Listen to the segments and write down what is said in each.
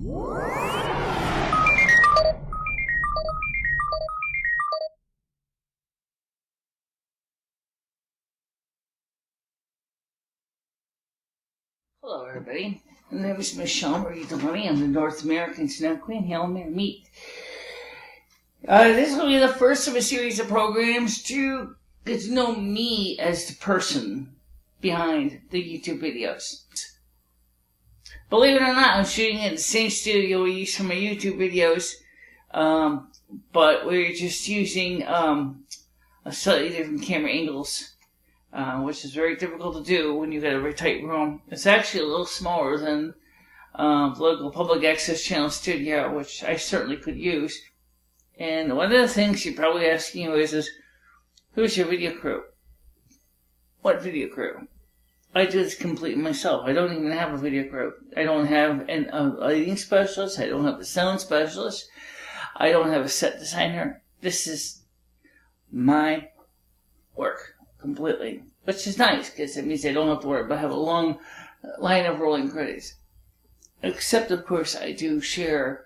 Hello, everybody. My name is MicheleMarieDalene. I'm the North American Snow Queen. Hail Mary Meet. This will be the first of a series of programs to get to know me as the person behind the YouTube videos. Believe it or not, I'm shooting in the same studio we use for my YouTube videos, but we're just using a slightly different camera angles. Which is very difficult to do when you've got a very tight room. It's actually a little smaller than the local public access channel studio, which I certainly could use. And one of the things you're probably asking you is who's your video crew? What video crew? I do this completely myself. I don't even have a video crew. I don't have a lighting specialist. I don't have a sound specialist. I don't have a set designer. This is my work. Completely, which is nice because it means I don't have to worry about have a long line of rolling credits. Except, of course, I do share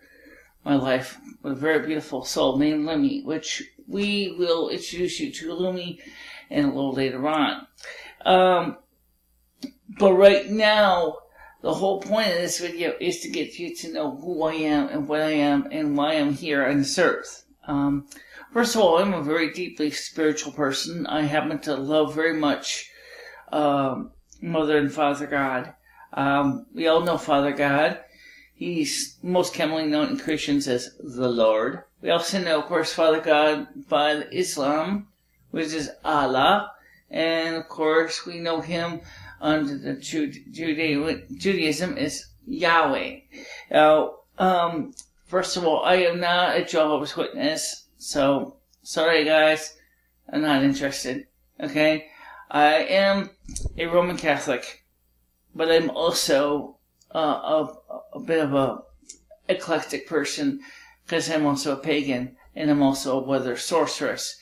my life with a very beautiful soul named Lemmy, which we will introduce you to Lumi in a little later on. But right now, the whole point of this video is to get you to know who I am and what I am and why I'm here on this earth. First of all, I'm a very deeply spiritual person. I happen to love very much Mother and Father God. We all know Father God. He's most commonly known in Christians as the Lord. We also know, of course, Father God by Islam, which is Allah. And, of course, we know him under the Judaism as Yahweh. Now, first of all, I am not a Jehovah's Witness. So, sorry guys, I'm not interested, okay? I am a Roman Catholic, but I'm also a bit of a eclectic person, because I'm also a pagan, and I'm also a weather sorceress.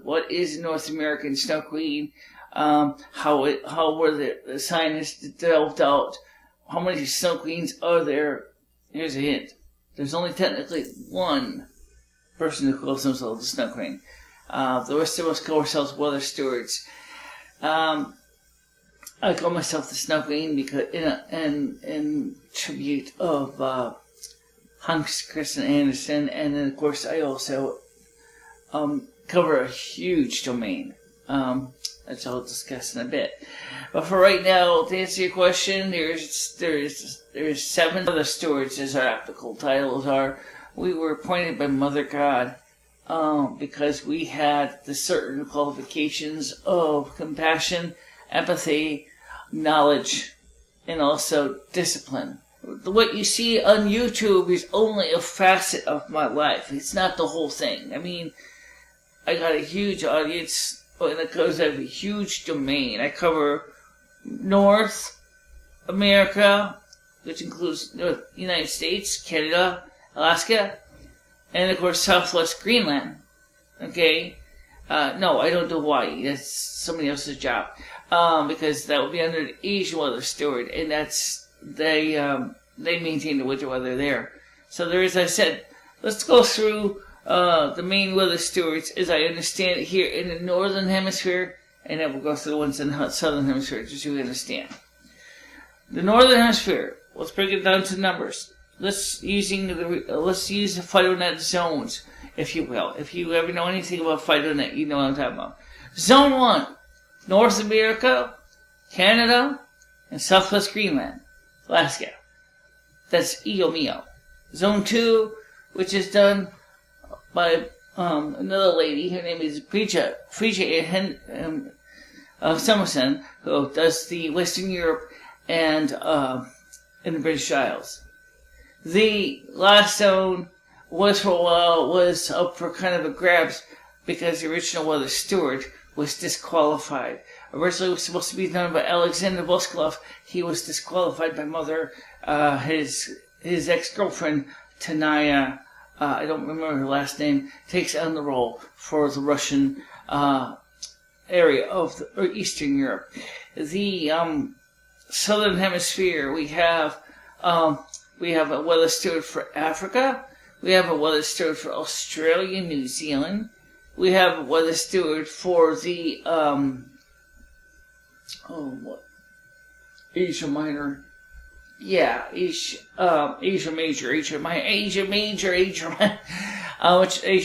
What is North American Snow Queen? How were the scientists developed out? How many Snow Queens are there? Here's a hint. There's only technically one person who calls themselves a Snow Queen. The rest of us call ourselves weather stewards. I call myself the Snow Queen because in tribute of Hans Christian Andersen, and then of course I also cover a huge domain. Which I'll discuss in a bit. But for right now, to answer your question, there's 7 other stewards, as our applicable titles are. We were appointed by Mother God because we had the certain qualifications of compassion, empathy, knowledge, and also discipline. What you see on YouTube is only a facet of my life. It's not the whole thing. I mean, I got a huge audience, and it goes over a huge domain. I cover North America, which includes the United States, Canada, Alaska, and of course Southwest Greenland. Okay? No, I don't do Hawaii. That's somebody else's job. Because that would be under the Asian Weather Steward, and they maintain the winter weather there. So there, as I said, let's go through the main weather stewards as I understand it here in the Northern Hemisphere, and then we'll go through the ones in the Southern Hemisphere just so you understand. The Northern Hemisphere, let's break it down to numbers. Let's use the phytonet zones, if you will. If you ever know anything about phytonet, you know what I'm talking about. Zone 1, North America, Canada, and Southwest Greenland, Alaska. That's Io Mio. Zone 2, which is done by another lady. Her name is Frisia Somerson, who does the Western Europe and the British Isles. The last zone was for a while up for kind of a grabs because the original weather steward was disqualified. Originally it was supposed to be done by Alexander Voskov. He was disqualified by Mother. His ex-girlfriend, Tanaya, I don't remember her last name, takes on the role for the Russian area of Eastern Europe. The Southern Hemisphere, we have We have a weather steward for Africa. We have a weather steward for Australia, New Zealand. We have a weather steward for the Asia Minor. Yeah, Asia Major, which Asia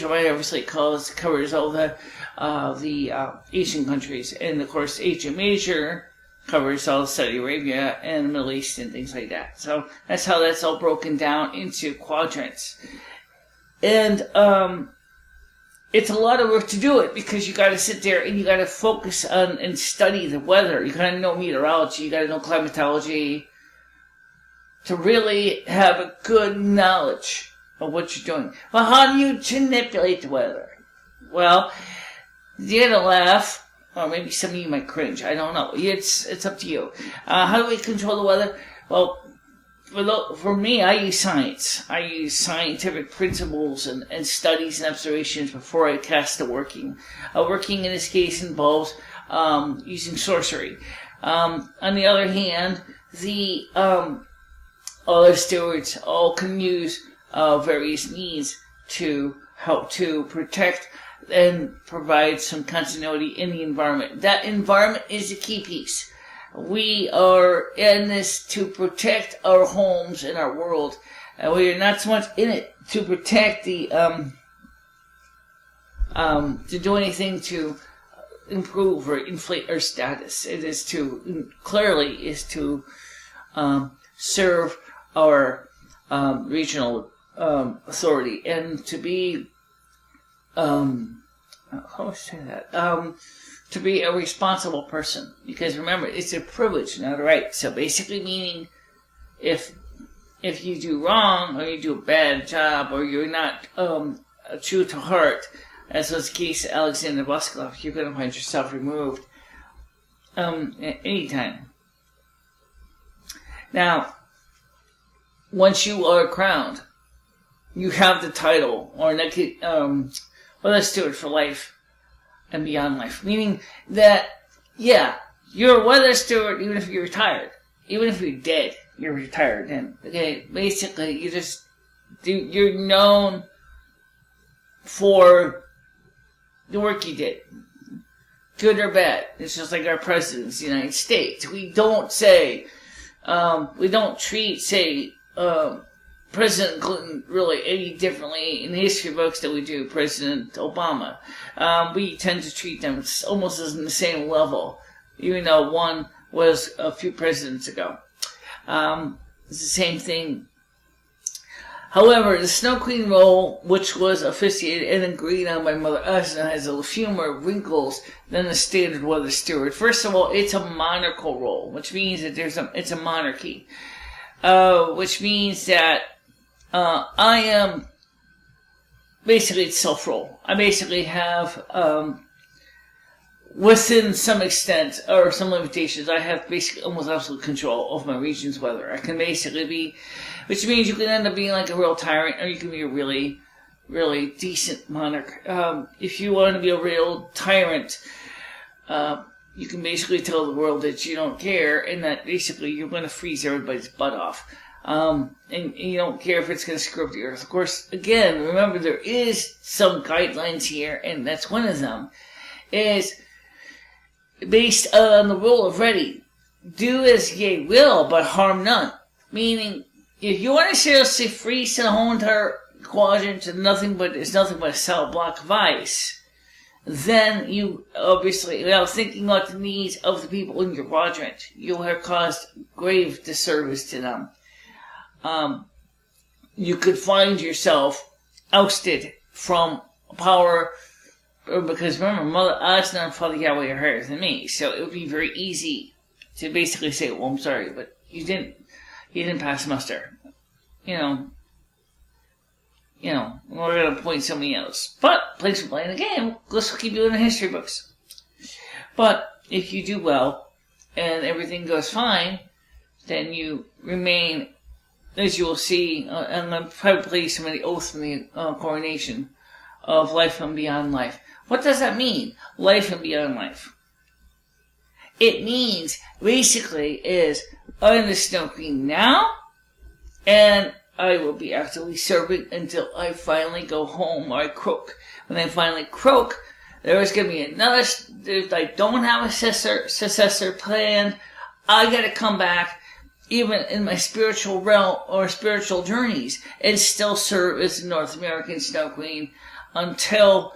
Minor obviously covers all the Asian countries, and of course Asia Major covers all Saudi Arabia and the Middle East and things like that. So that's how that's all broken down into quadrants, and it's a lot of work to do it because you got to sit there and you got to focus on and study the weather. You got to know meteorology, you got to know climatology, to really have a good knowledge of what you're doing. Well, how do you manipulate the weather? Well, you're gonna laugh, or maybe some of you might cringe. I don't know. It's up to you. How do we control the weather? Well, for me, I use science. I use scientific principles and studies and observations before I cast a working. Working in this case involves using sorcery. On the other hand, the other stewards all can use various means to help to protect and provide some continuity in the environment. That environment is the key piece. We are in this to protect our homes and our world. We are not so much in it to protect the to do anything to improve or inflate our status. It is to serve our regional authority and to be to be a responsible person, because remember, it's a privilege, not a right. So basically meaning if you do wrong or you do a bad job or you're not true to heart, as was the case of Alexander Boscov, you're going to find yourself removed at any time. Now, once you are crowned, you have the title or weather steward for life and beyond life. Meaning that, yeah, you're a weather steward even if you're retired. Even if you're dead, you're retired then. Okay, basically, you're known for the work you did. Good or bad. It's just like our presidents of the United States. We don't treat, President Clinton really any differently in the history books that we do President Obama. We tend to treat them almost as in the same level, even though one was a few presidents ago. It's the same thing. However, the Snow Queen role, which was officiated and agreed on by Mother Asna, has a few more wrinkles than the standard weather steward. First of all, it's a monarchical role, which means that it's a monarchy. Which means that I am basically self-role. I basically have, within some extent or some limitations, I have basically almost absolute control of my region's weather. I can basically be, which means you can end up being like a real tyrant, or you can be a really, really decent monarch. If you want to be a real tyrant, you can basically tell the world that you don't care, and that basically you're going to freeze everybody's butt off. And you don't care if it's going to screw up the earth. Of course, again, remember there is some guidelines here, and that's one of them, is based on the rule of ready. Do as ye will, but harm none. Meaning, if you want to seriously freeze the whole entire quadrant to nothing but a solid block of ice, then you obviously, without thinking about the needs of the people in your quadrant, you have caused grave disservice to them. You could find yourself ousted from power, because remember, Mother Asna and Father Yahweh are higher than me, so it would be very easy to basically say, well, I'm sorry, but you didn't pass muster. We're going to appoint somebody else. But, place for playing the game, let's keep you in the history books. But, if you do well, and everything goes fine, then you remain, as you will see, and I'm probably some of the oaths from the coronation, of life and beyond life. What does that mean, life and beyond life? It means, basically, is, I'm the Snow Queen now, And I will be actively serving until I finally go home or I croak. When I finally croak, there is going to be another, if I don't have a successor planned, I got to come back, even in my spiritual realm or spiritual journeys, and still serve as the North American Snow Queen until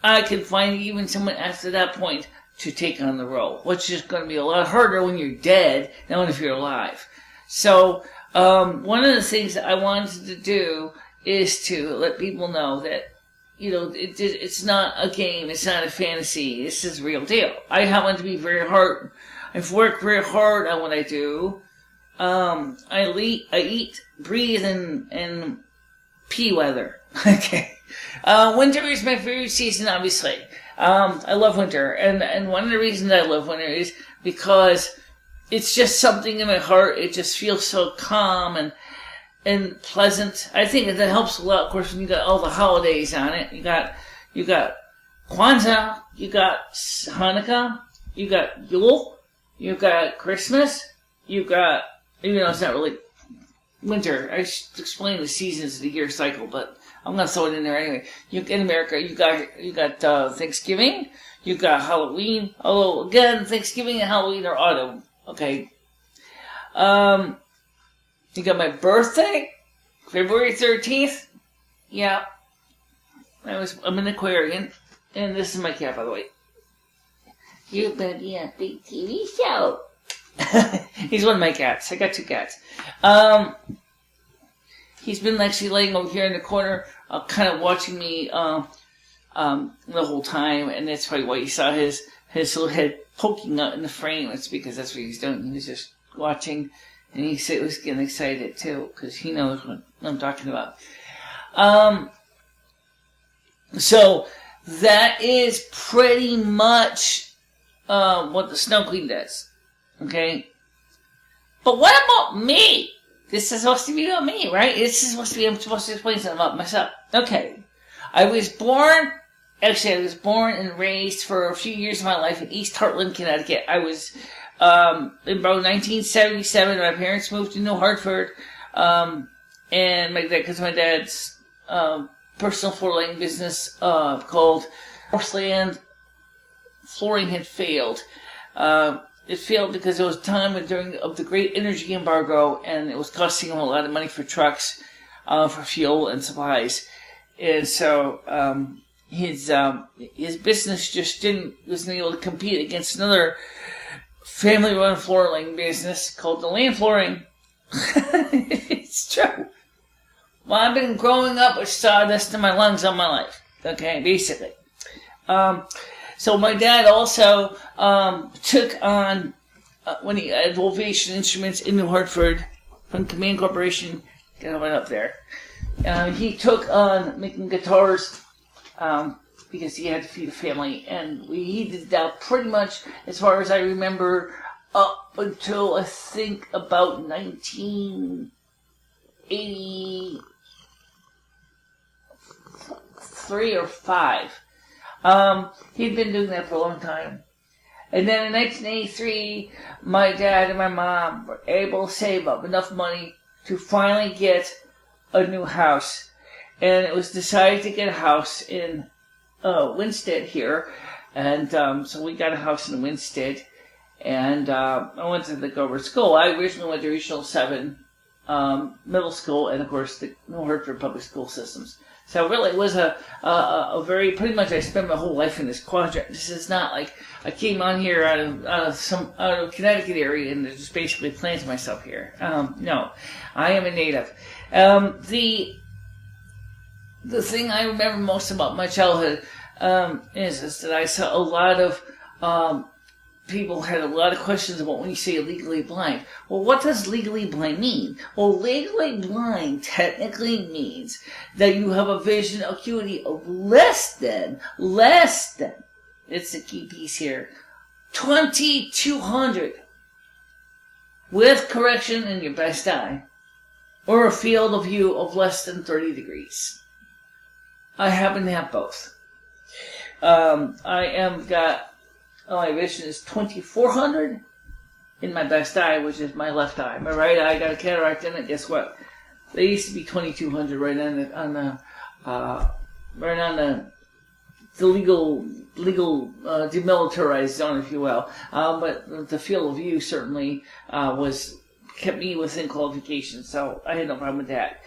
I can find even someone after that point to take on the role, which is going to be a lot harder when you're dead than if you're alive. So, one of the things that I wanted to do is to let people know that, it's not a game, it's not a fantasy, this is real deal. I happen to be very hard. I've worked very hard on what I do. I eat, breathe, and pee weather. Okay. Winter is my favorite season, obviously. I love winter, and one of the reasons I love winter is because it's just something in my heart. It just feels so calm and pleasant. I think that helps a lot, of course, when you got all the holidays on it. You got Kwanzaa, you got Hanukkah, you got Yule, you got Christmas, you got, even though it's not really winter, I explain the seasons of the year cycle, but I'm gonna throw it in there anyway. In America, you got Thanksgiving, you got Halloween. Although again, Thanksgiving and Halloween are autumn. Okay. You got my birthday, February 13th. Yeah, I'm an Aquarian, and this is my cat, by the way. You're gonna be on a big TV show. He's one of my cats. I got 2 cats. He's been actually laying over here in the corner, kind of watching me the whole time, and that's probably why you saw his little head poking out in the frame. It's because that's what he's doing. He was just watching, and he was getting excited too, because he knows what I'm talking about. So that is pretty much what the Snow Queen does. Okay? But what about me? This is supposed to be about me, right? I'm supposed to explain something about myself. Okay. I was born and raised for a few years of my life in East Hartland, Connecticut. I was, in about 1977, my parents moved to New Hartford, and because my dad's, personal flooring business, called Porcelain Flooring had failed. It failed because it was time of the great energy embargo, and it was costing him a lot of money for trucks, for fuel and supplies. And so, his business just wasn't able to compete against another family-run flooring business called Dalene Flooring. It's true. Well, I've been growing up with sawdust in my lungs all my life. Okay, basically. So my dad also took on, when he had Volvation Instruments in New Hartford from Command Corporation, get on up there. He took on making guitars because he had to feed a family, and he did that pretty much, as far as I remember, up until I think about 1983 or 5. He'd been doing that for a long time. And then in 1983, my dad and my mom were able to save up enough money to finally get a new house. And it was decided to get a house in Winstead here. And so we got a house in Winstead. And I went to the Gilbert School. I originally went to Regional 7 middle school, and of course the New Hartford public school systems. So really it was a very, pretty much I spent my whole life in this quadrant. This is not like I came on here out of Connecticut area and just basically planted myself here. No, I am a native. The thing I remember most about my childhood is that I saw a lot of people had a lot of questions about when you say legally blind. Well, what does legally blind mean? Well, legally blind technically means that you have a vision acuity of less than, it's the key piece here, 2200 with correction in your best eye, or a field of view of less than 30 degrees. I happen to have both. My vision is 2400 in my best eye, which is my left eye. My right eye got a cataract in it. Guess what? They used to be 2,200 right on the legal demilitarized zone, if you will. But the field of view certainly kept me within qualifications, so I had no problem with that.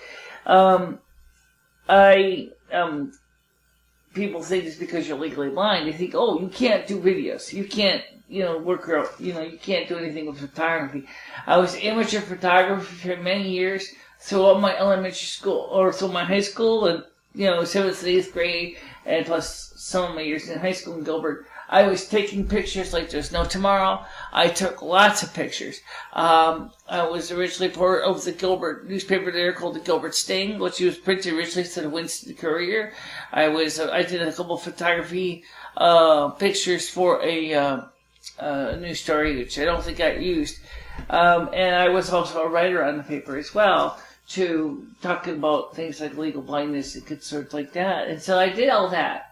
People think just because you're legally blind, they think, oh, you can't do videos, you can't, work out, you can't do anything with photography. I was amateur photographer for many years throughout my elementary school, or through my high school, and 7th to 8th grade, and plus some of my years in high school in Gilbert. I was taking pictures like there's no tomorrow. I took lots of pictures. I was originally part of the Gilbert newspaper there called the Gilbert Sting, which was printed originally to the Winston Courier. I did a couple of photography pictures for a news story, which I don't think got used. And I was also a writer on the paper as well, to talking about things like legal blindness and concerns like that. And so I did all that.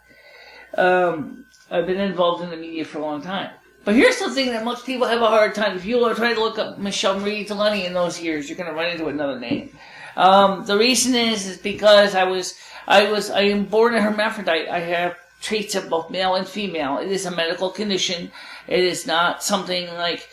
I've been involved in the media for a long time. But here's the thing that most people have a hard time. If you are trying to look up MicheleMarieDalene in those years, you're going to run into another name. The reason is because I am born a hermaphrodite. I have traits of both male and female. It is a medical condition. It is not something like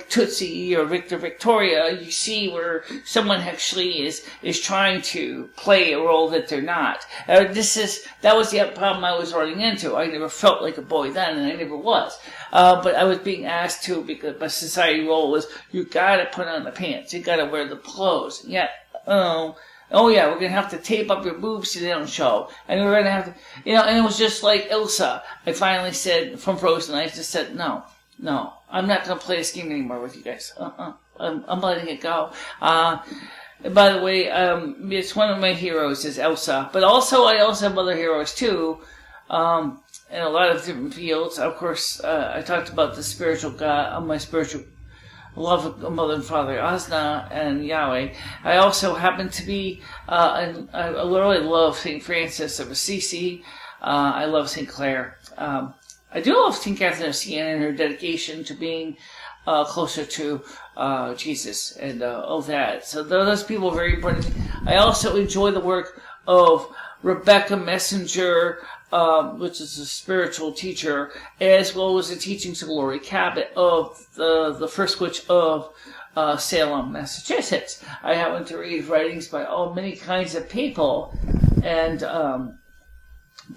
Tootsie or Victoria, you see where someone actually is trying to play a role that they're not. That was the problem I was running into. I never felt like a boy then, and I never was. But I was being asked to, because my society role was, you gotta put on the pants, you gotta wear the clothes. Yeah, we're gonna have to tape up your boobs so they don't show. And we're gonna have to, and it was just like Elsa. I finally said, from Frozen, I just said, no, I'm not going to play this game anymore with you guys. I'm letting it go. By the way, it's one of my heroes is Elsa. But also, I also have other heroes too, in a lot of different fields. Of course, I talked about the spiritual God, my spiritual love of Mother and Father, Asna and Yahweh. I also happen to be, I really love St. Francis of Assisi. I love St. Clare. I do love St. Catherine of Siena and her dedication to being closer to Jesus and all that. So those people are very important. I also enjoy the work of Rebecca Messenger, which is a spiritual teacher, as well as the teachings of Lori Cabot of the First Witch of Salem, Massachusetts. I happen to read writings by many kinds of people, and to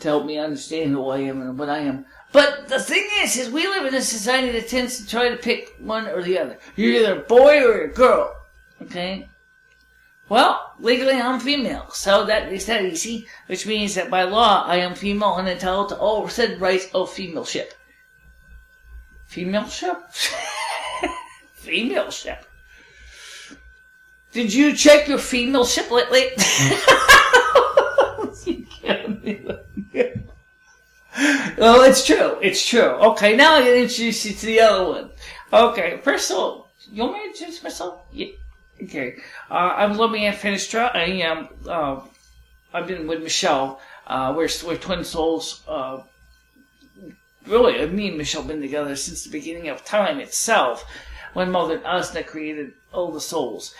help me understand who I am and what I am. But the thing is we live in a society that tends to try to pick one or the other. You're either a boy or a girl. Okay? Well, legally I'm female, so that is that easy, which means that by law I am female and entitled to all said rights of femaleship. Femaleship? Femaleship. Did you check your femaleship lately? You can't be like Oh, it's true. It's true. Okay, now I'm going to introduce you to the other one. Okay, first of all, you want me to introduce myself? Yeah. Okay. I'm Lumia Finistra. I've been with Michelle. We're twin souls. Really, me and Michelle have been together since the beginning of time itself, when Mother Asna created all the souls.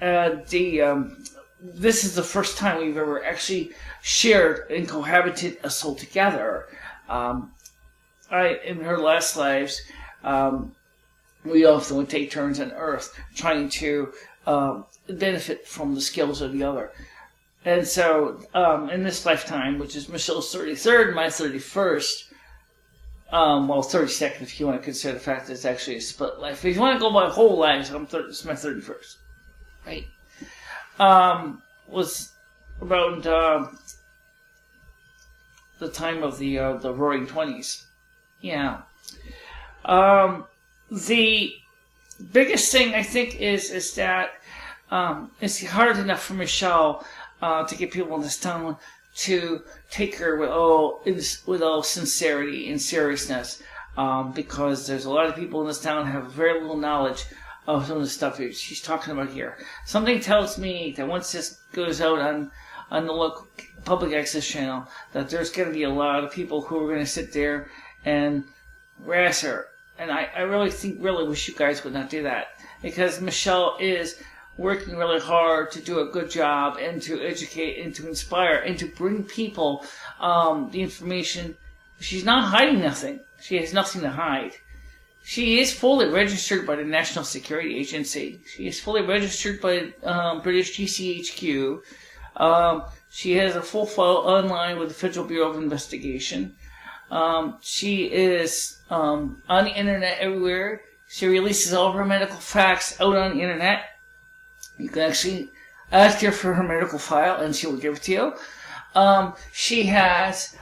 This is the first time we've ever actually shared and cohabited a soul together. In her last lives, we often would take turns on Earth trying to benefit from the skills of the other. And so, in this lifetime, which is Michelle's 33rd, my 31st, 32nd if you want to consider the fact that it's actually a split life. If you want to go by whole lives, it's my 31st. Right? Was around the time of the Roaring *20s. Yeah. The biggest thing I think is that it's hard enough for Michelle to get people in this town to take her with all sincerity and seriousness, because there's a lot of people in this town who have very little knowledge of some of the stuff she's talking about here. Something tells me that once this goes out on the local public access channel, that there's going to be a lot of people who are going to sit there and harass her. And I really wish you guys would not do that, because Michelle is working really hard to do a good job and to educate and to inspire and to bring people the information. She's not hiding nothing. She has nothing to hide. She is fully registered by the National Security Agency. She is fully registered by British GCHQ. She has a full file online with the Federal Bureau of Investigation. She is on the internet everywhere. She releases all of her medical facts out on the internet. You can actually ask her for her medical file and she will give it to you. She has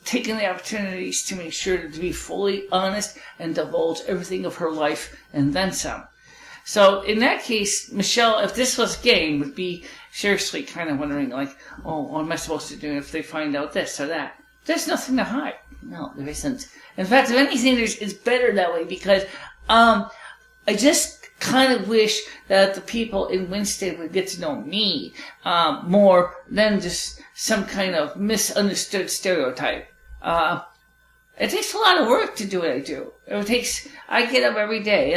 taken the opportunities to make sure to be fully honest and divulge everything of her life and then some. So in that case, Michelle, if this was a game, would be seriously kind of wondering, like, oh, what am I supposed to do if they find out this or that? There's nothing to hide. No, there isn't. In fact, if anything, it's better that way because I just kind of wish that the people in Winston would get to know me more than just some kind of misunderstood stereotype. It takes a lot of work to do what I do. I get up every day.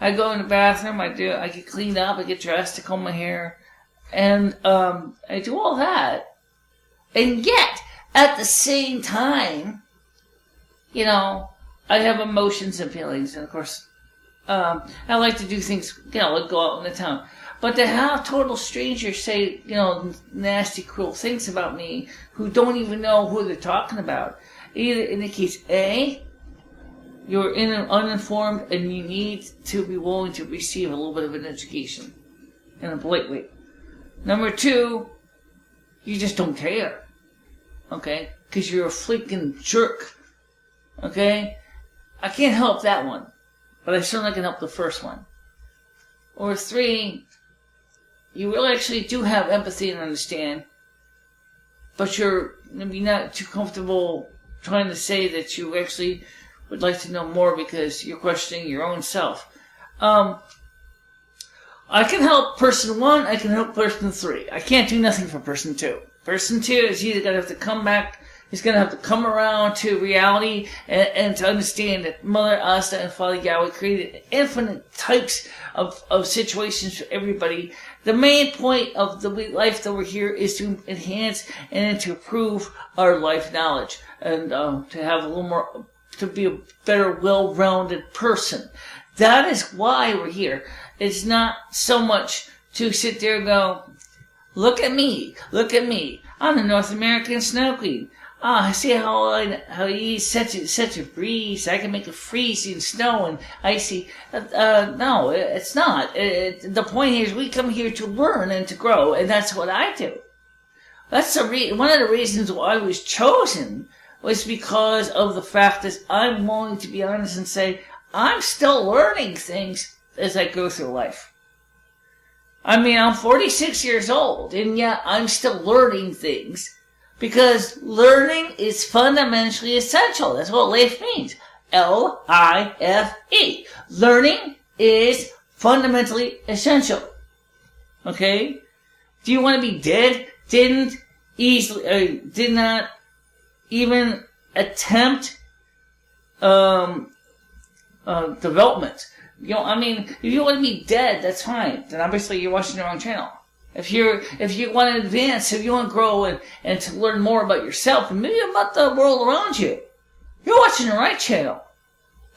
I go in the bathroom. I get cleaned up. I get dressed. I comb my hair, and I do all that. And yet, at the same time, I have emotions and feelings, and of course, I like to do things, like go out in the town. But to have total strangers say, nasty, cruel things about me who don't even know who they're talking about, either indicates A, you're uninformed and you need to be willing to receive a little bit of an education in a polite way. Number 2, you just don't care. Okay? Because you're a freaking jerk. Okay? I can't help that one. But I certainly can help the first one. Or 3, you really actually do have empathy and understand, but you're maybe not too comfortable trying to say that you actually would like to know more because you're questioning your own self. I can help person 1, I can help person 3. I can't do nothing for person 2. Person 2 is either going to have to come back, he's going to have to come around to reality and to understand that Mother Asta and Father Yahweh created infinite types of situations for everybody. The main point of the life that we're here is to enhance and to improve our life knowledge and to have a little more, to be a better, well-rounded person. That is why we're here. It's not so much to sit there and go, look at me. I'm the North American Snow Queen. See how I eat such a breeze. I can make it freeze in snow and icy. No, it's not. The point is we come here to learn and to grow, and that's what I do. That's one of the reasons why I was chosen was because of the fact that I'm willing to be honest and say, I'm still learning things as I go through life. I mean, I'm 46 years old, and yet I'm still learning things. Because learning is fundamentally essential. That's what life means. L-I-F-E. Learning is fundamentally essential. Okay? Do you want to be dead? Did not even attempt development. If you want to be dead, that's fine. Then obviously you're watching the wrong channel. If you want to advance, if you want to grow and to learn more about yourself and maybe about the world around you, you're watching the right channel.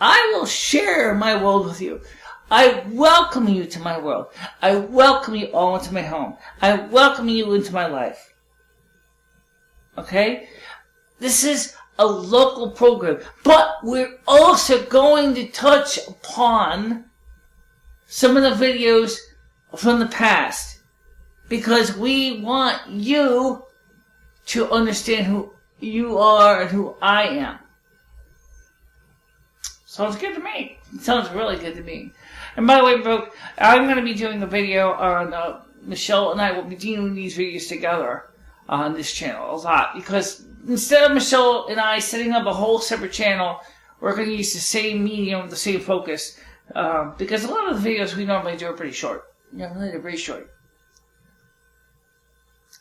I will share my world with you. I welcome you to my world. I welcome you all into my home. I welcome you into my life. Okay? This is a local program, but we're also going to touch upon some of the videos from the past. Because we want you to understand who you are and who I am. Sounds good to me. It sounds really good to me. And by the way, folks, I'm going to be doing a video on, Michelle and I will be doing these videos together on this channel a lot. Because instead of Michelle and I setting up a whole separate channel, we're going to use the same medium, the same focus. Because a lot of the videos we normally do are pretty short. They're very short.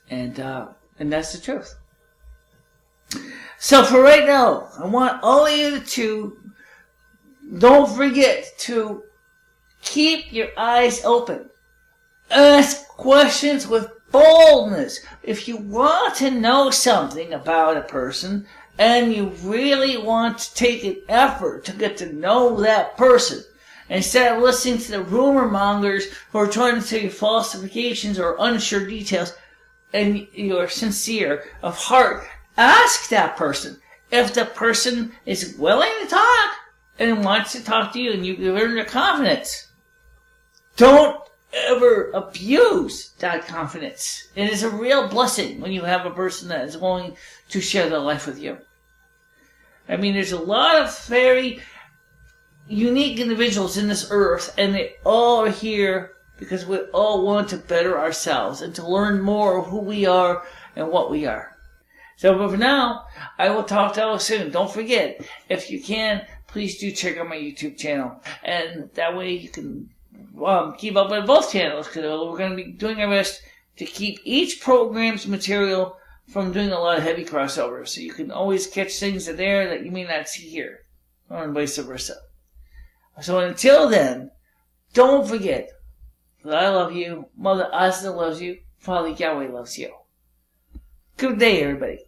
And that's the truth. So for right now, I want all of you to don't forget to keep your eyes open. Ask questions with boldness. If you want to know something about a person and you really want to take an effort to get to know that person, instead of listening to the rumor mongers who are trying to tell you falsifications or unsure details, and you're sincere of heart, ask that person. If the person is willing to talk and wants to talk to you and you earn their confidence, don't ever abuse that confidence. It is a real blessing when you have a person that is willing to share their life with you. I mean, there's a lot of very unique individuals in this earth, and they all are here because we all want to better ourselves and to learn more of who we are and what we are. So, but for now, I will talk to you soon. Don't forget, if you can, please do check out my YouTube channel, and that way you can keep up with both channels, because we're going to be doing our best to keep each program's material from doing a lot of heavy crossovers, so you can always catch things that there that you may not see here, or vice versa. So until then, don't forget that I love you, Mother Asna loves you, Father Yahweh loves you. Good day, everybody.